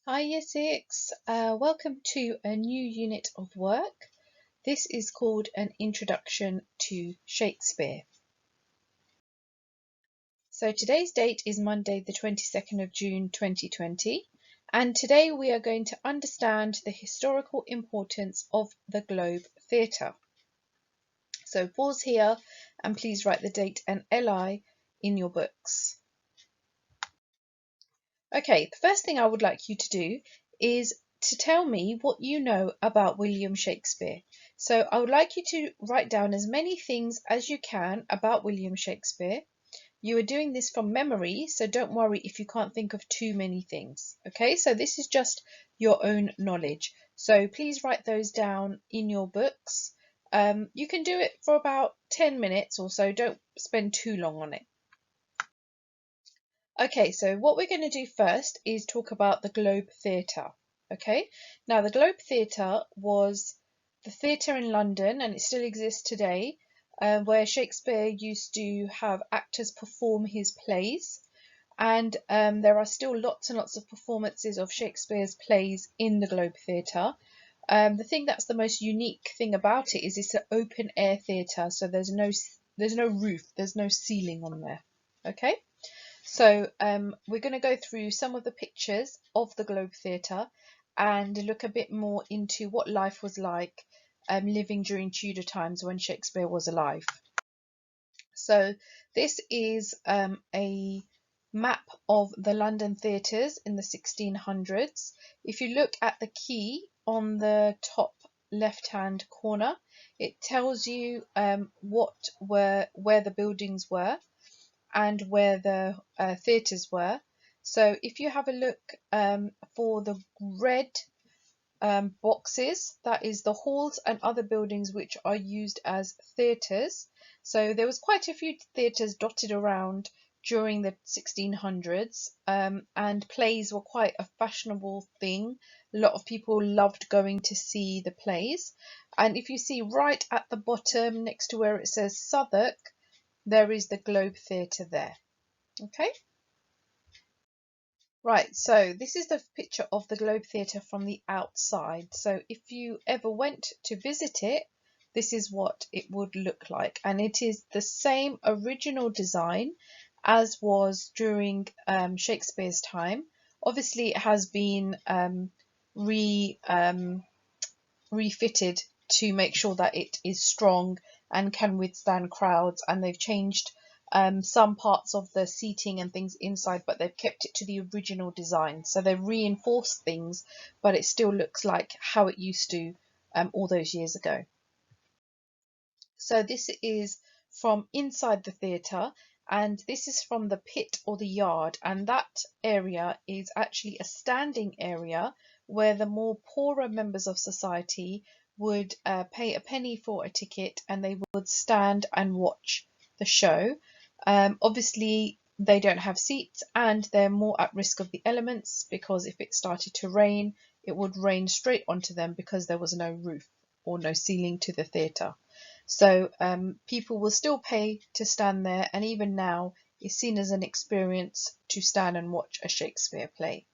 Hi Year 6, welcome to a new unit of work. This is called an Introduction to Shakespeare. So today's date is Monday the 22nd of June 2020, and today we are going to understand the historical importance of the Globe Theatre. So pause here and please write the date and LI in your books. Okay, the first thing I would like you to do is to tell me what you know about William Shakespeare. So I would like you to write down as many things as you can about William Shakespeare. You are doing this from memory, so don't worry if you can't think of too many things. Okay, so this is just your own knowledge. So please write those down in your books. You can do it for about 10 minutes or so. Don't spend too long on it. Okay, so what we're going to do first is talk about the Globe Theatre. Okay, now the Globe Theatre was the theatre in London, and it still exists today, where Shakespeare used to have actors perform his plays. And there are still lots and lots of performances of Shakespeare's plays in the Globe Theatre. The thing that's the most unique thing about it is it's an open air theatre, so there's no roof, there's no ceiling on there. Okay. So we're going to go through some of the pictures of the Globe Theatre and look a bit more into what life was like living during Tudor times when Shakespeare was alive. So this is a map of the London theatres in the 1600s. If you look at the key on the top left-hand corner, it tells you where the buildings were and where the theatres were. So if you have a look for the red boxes, that is the halls and other buildings which are used as theatres. So there was quite a few theatres dotted around during the 1600s, and plays were quite a fashionable thing. A lot of people loved going to see the plays. And if you see right at the bottom next to where it says Southwark, there is the Globe Theatre there. Okay, right, so this is the picture of the Globe Theatre from the outside. So if you ever went to visit it, this is what it would look like. And it is the same original design as was during Shakespeare's time. Obviously, it has been refitted to make sure that it is strong and can withstand crowds, and they've changed some parts of the seating and things inside, but they've kept it to the original design. So they've reinforced things, but it still looks like how it used to all those years ago. So this is from inside the theatre, and this is from the pit or the yard, and that area is actually a standing area where the more poorer members of society would pay a penny for a ticket, and they would stand and watch the show. Obviously, they don't have seats and they're more at risk of the elements, because if it started to rain, it would rain straight onto them because there was no roof or no ceiling to the theatre. So people will still pay to stand there, and even now it's seen as an experience to stand and watch a Shakespeare play.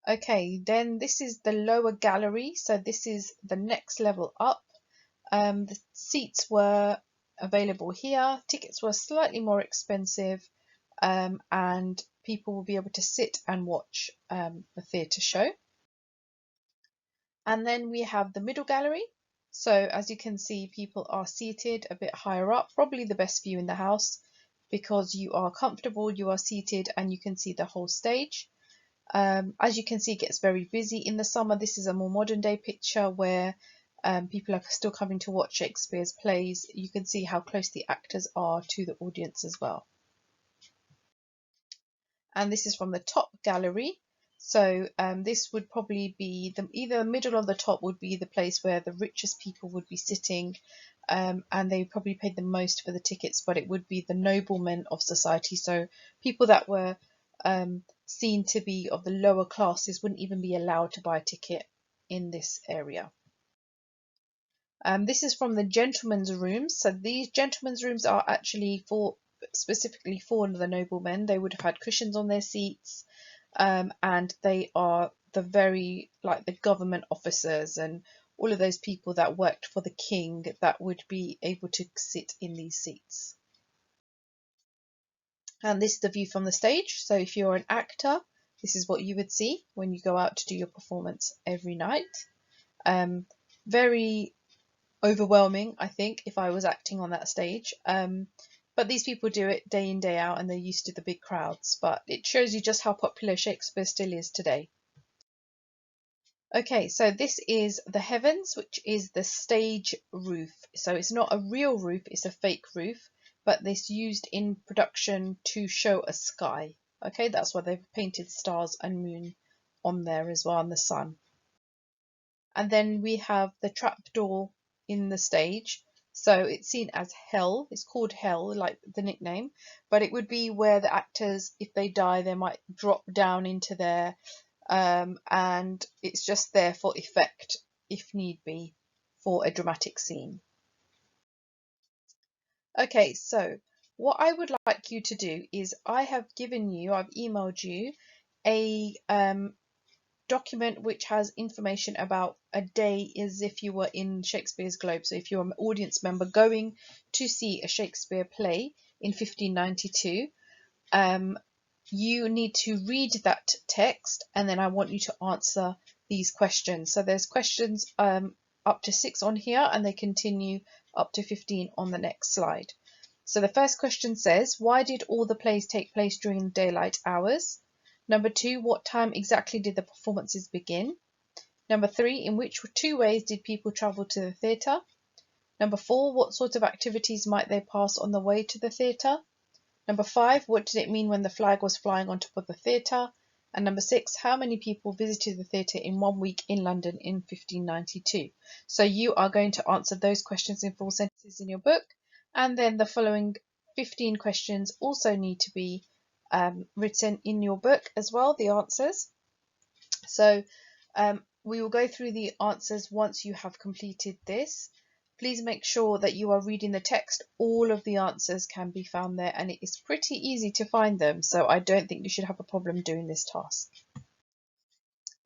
Okay, then this is the lower gallery, so this is the next level up. The seats were available here, tickets were slightly more expensive, and people will be able to sit and watch the theatre show. And then we have the middle gallery. So as you can see, people are seated a bit higher up, probably the best view in the house because you are comfortable, you are seated, and you can see the whole stage. As you can see, it gets very busy in the summer. This is a more modern day picture where people are still coming to watch Shakespeare's plays. You can see how close the actors are to the audience as well. And this is from the top gallery. So this would probably be either the middle or the top would be the place where the richest people would be sitting, and they probably paid the most for the tickets, but it would be the noblemen of society. So people that were seen to be of the lower classes wouldn't even be allowed to buy a ticket in this area. This is from the gentlemen's rooms. So these gentlemen's rooms are actually specifically for the noblemen. They would have had cushions on their seats. and they are the government officers and all of those people that worked for the king that would be able to sit in these seats. And this is the view from the stage. So if you're an actor, this is what you would see when you go out to do your performance every night. Very overwhelming, I think, if I was acting on that stage. But these people do it day in, day out, and they're used to the big crowds. But it shows you just how popular Shakespeare still is today. Okay, so this is the heavens, which is the stage roof. So it's not a real roof, it's a fake roof, but this used in production to show a sky. Okay, that's why they've painted stars and moon on there as well, and the sun. And then we have the trapdoor in the stage. So it's seen as hell. It's called hell, like the nickname, but it would be where the actors, if they die, they might drop down into there, and it's just there for effect, if need be, for a dramatic scene. Okay, so what I would like you to do is I've emailed you a document which has information about a day as if you were in Shakespeare's Globe. So if you're an audience member going to see a Shakespeare play in 1592, you need to read that text, and then I want you to answer these questions. So there's questions up to 6 on here, and they continue up to 15 on the next slide. So the first question says, why did all the plays take place during the daylight hours? Number 2, what time exactly did the performances begin? Number 3, in which 2 ways did people travel to the theatre? Number 4, what sort of activities might they pass on the way to the theatre? Number 5, what did it mean when the flag was flying on top of the theatre? And number 6, how many people visited the theatre in 1 week in London in 1592? So you are going to answer those questions in full sentences in your book, and then the following 15 questions also need to be written in your book as well, the answers. So we will go through the answers once you have completed this. Please make sure that you are reading the text. All of the answers can be found there, and it is pretty easy to find them, so I don't think you should have a problem doing this task.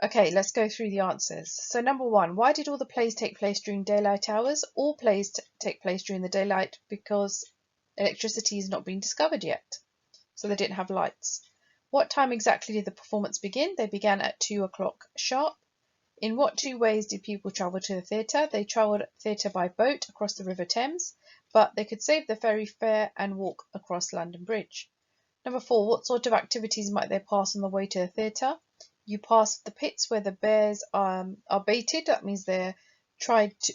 Okay, let's go through the answers. So number 1, why did all the plays take place during daylight hours? All plays take place during the daylight because electricity has not been discovered yet, so they didn't have lights. What time exactly did the performance begin? They began at 2 o'clock sharp. In what 2 ways did people travel to the theatre? They travelled theatre by boat across the River Thames, but they could save the ferry fare and walk across London Bridge. Number 4, what sort of activities might they pass on the way to the theatre? You pass the pits where the bears are baited. That means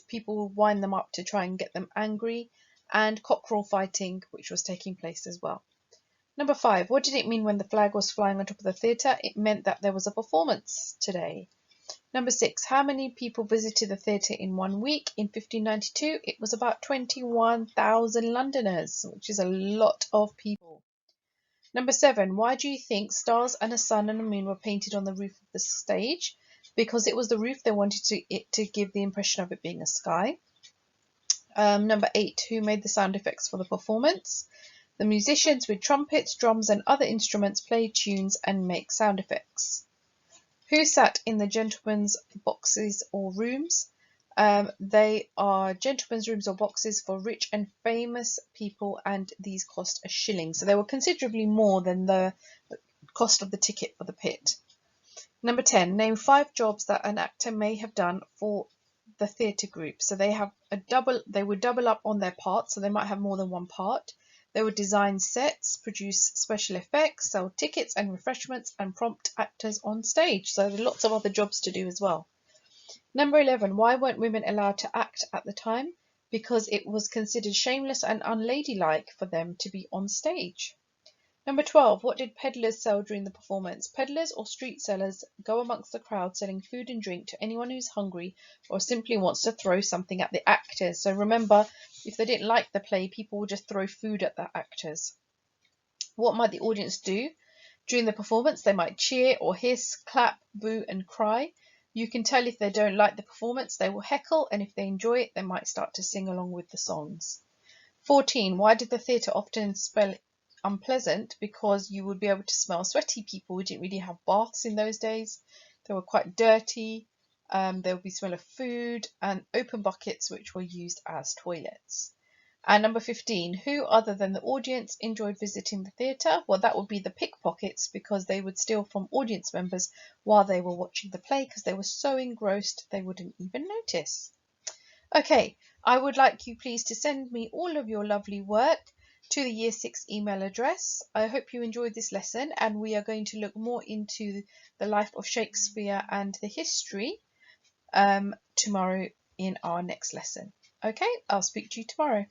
people wind them up to try and get them angry, and cockerel fighting, which was taking place as well. Number 5, what did it mean when the flag was flying on top of the theatre? It meant that there was a performance today. Number 6, how many people visited the theatre in 1 week? In 1592, it was about 21,000 Londoners, which is a lot of people. Number 7, why do you think stars and a sun and a moon were painted on the roof of the stage? Because it was the roof, they wanted it to give the impression of it being a sky. Number 8, who made the sound effects for the performance? The musicians with trumpets, drums and other instruments play tunes and make sound effects. Who sat in the gentlemen's boxes or rooms? They are gentlemen's rooms or boxes for rich and famous people, and these cost a shilling. So they were considerably more than the cost of the ticket for the pit. Number 10, name 5 jobs that an actor may have done for the theatre group. So they would double up on their parts, so they might have more than one part. They would design sets, produce special effects, sell tickets and refreshments, and prompt actors on stage. So there are lots of other jobs to do as well. Number 11, why weren't women allowed to act at the time? Because it was considered shameless and unladylike for them to be on stage. Number 12, what did peddlers sell during the performance? Peddlers or street sellers go amongst the crowd selling food and drink to anyone who's hungry or simply wants to throw something at the actors. So remember, if they didn't like the play, people would just throw food at the actors. What might the audience do? During the performance, they might cheer or hiss, clap, boo and cry. You can tell if they don't like the performance, they will heckle, and if they enjoy it, they might start to sing along with the songs. 14, why did the theatre often spell unpleasant because you would be able to smell sweaty people. We didn't really have baths in those days. They were quite dirty. There would be smell of food and open buckets which were used as toilets. And number 15, who other than the audience enjoyed visiting the theatre? Well, that would be the pickpockets, because they would steal from audience members while they were watching the play because they were so engrossed they wouldn't even notice. Okay, I would like you please to send me all of your lovely work to the Year 6 email address. I hope you enjoyed this lesson, and we are going to look more into the life of Shakespeare and the history tomorrow in our next lesson. Okay, I'll speak to you tomorrow.